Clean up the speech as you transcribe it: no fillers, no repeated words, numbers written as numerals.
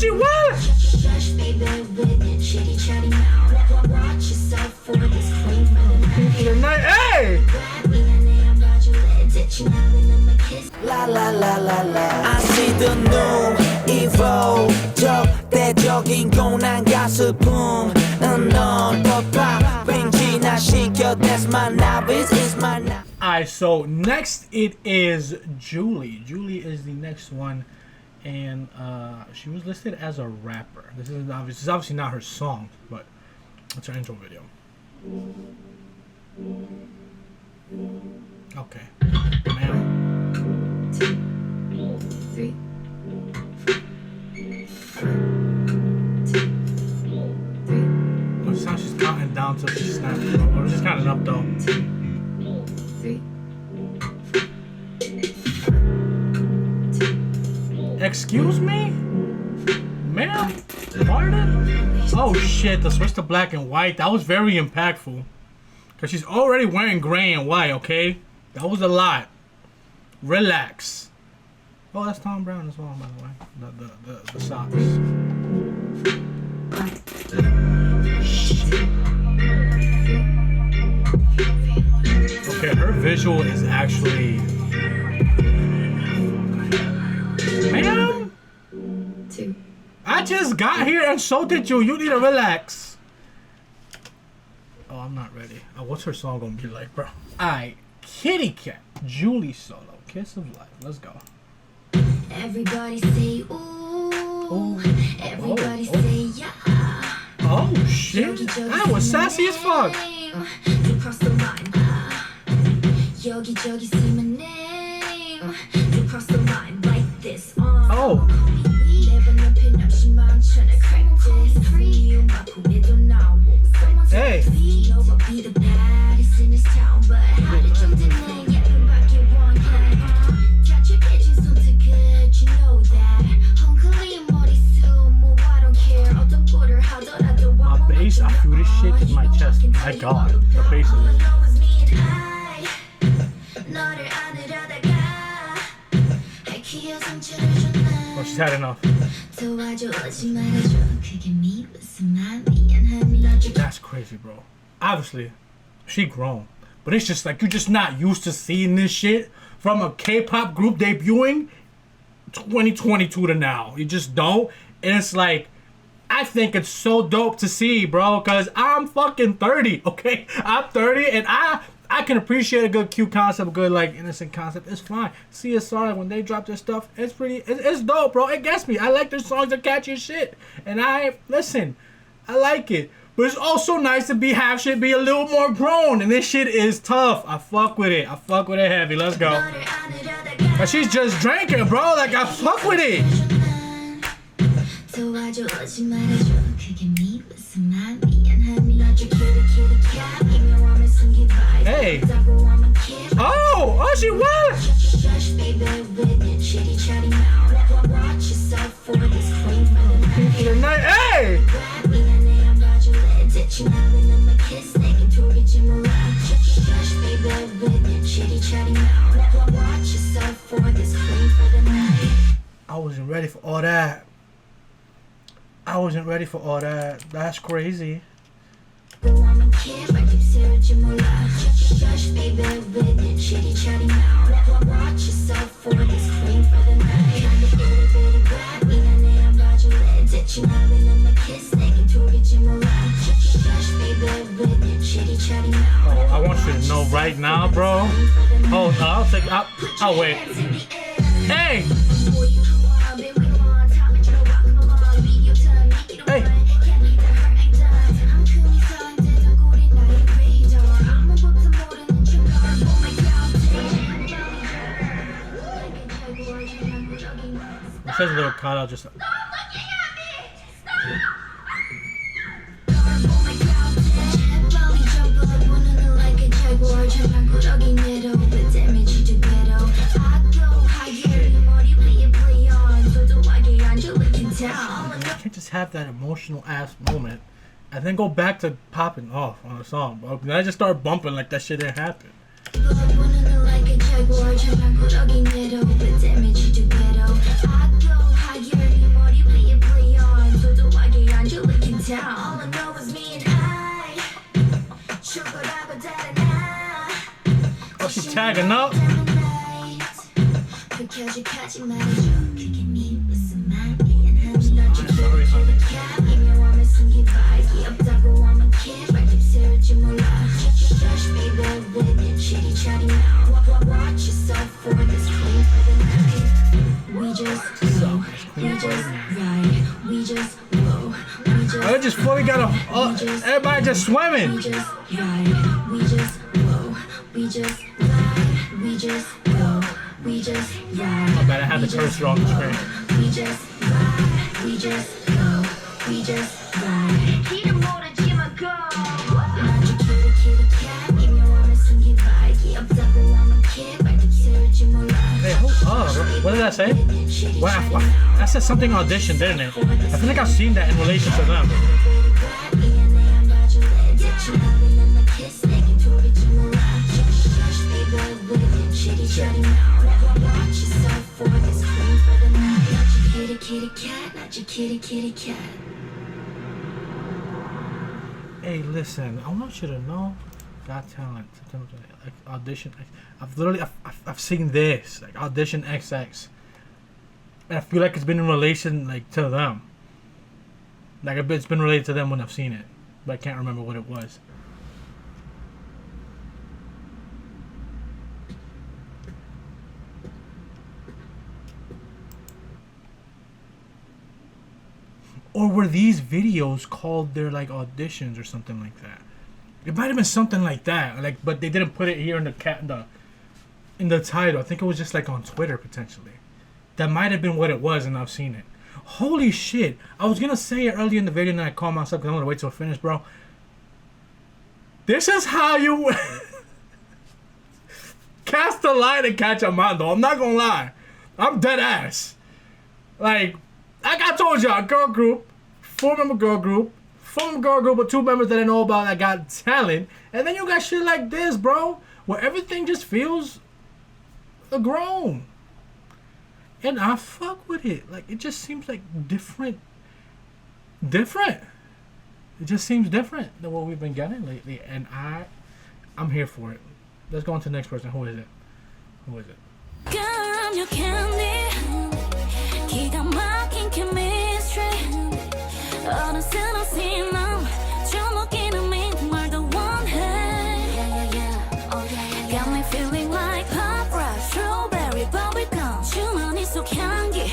she what? Hey! La la la la la. I see the new evil. 적대적인 고난 가슬픔. 넌 더 왠지나 시켜. That's my novice. Is my novice. Alright, so next it is Julie. Julie is the next one, and she was listed as a rapper. This is obviously not her song, but it's her intro video. Okay, ma'am. 2, 3. It sounds she's counting down till she snaps. Or she's counting up though. 3. Excuse me? Ma'am? Pardon? Oh shit, the switch to black and white, that was very impactful. Cause she's already wearing gray and white, okay? That was a lot. Relax. Oh, that's Tom Brown as well, by the way. The socks. Shit. Okay, her visual is actually... Ma'am? 2. I just got here and so did you. You need to relax. Oh, I'm not ready. Oh, what's her song gonna be like, bro? Alright, Kitty Cat, Julie solo, Kiss of Life. Let's go. Everybody say ooh. Everybody say yeah. Oh shit, that was sassy as fuck. To cross the line. 여기저기 see my name. To cross the line like this. Oh. Hey. My bass, I feel this shit in my chest. My god, the bass is... Oh, she's had enough. That's crazy, bro. Obviously, she grown. But it's just like, you're just not used to seeing this shit from a K-pop group debuting 2022 to now. You just don't. And it's like, I think it's so dope to see, bro, because I'm fucking 30, okay? I'm 30, and I can appreciate a good cute concept, a good like innocent concept. It's fine. CSR, when they drop their stuff, it's pretty, it's dope, bro. It gets me. I like their songs that catchy as shit. And I like it. But it's also nice to have shit be a little more grown. And this shit is tough. I fuck with it. I fuck with it heavy. Let's go. But she's just drinking, bro. Like, I fuck with it. Hey. Oh, she what? Hey. I wasn't ready for all that. I wasn't ready for all that. That's crazy. Oh, I want you to know right now, bro. Oh, I'll wait. Hey! Hey! It says a little cut out just. You can't just have that emotional ass moment and then go back to popping off on a song, bro. Then I just start bumping like that shit didn't happen. up. I just fully got a. Everybody just swimming. I bet I had the cursor on the screen. Hey, hold up. What did I say? I said something audition, didn't it? I feel like I've seen that in relation to them. Hey, listen, I want you to know, Got Talent, like audition. I've seen this, like Audition XX, and I feel like it's been in relation like to them. Like it's been related to them when I've seen it, but I can't remember what it was. Or were these videos called their like auditions or something like that? It might have been something like that. Like, but they didn't put it here in the title. I think it was just like on Twitter potentially. That might have been what it was, and I've seen it. Holy shit! I was gonna say it earlier in the video, and I called myself because I'm gonna wait till I finish, bro. This is how you cast a line and catch a mondo. I'm not gonna lie. I'm dead ass. Like. Like I told y'all, girl group, 4-member girl group with 2 members that I know about that got talent, and then you got shit like this, bro, where everything just feels grown. And I fuck with it. Like it just seems like different. It just seems different than what we've been getting lately, and I'm here for it. Let's go on to the next person. Who is it? Girl, I'm your candy. 기가 막힌 chemistry. 어느새 너 신남 주목이는 말 더 원해. Got me feeling like pop rock, strawberry, bubblegum. 주머니 속 향기.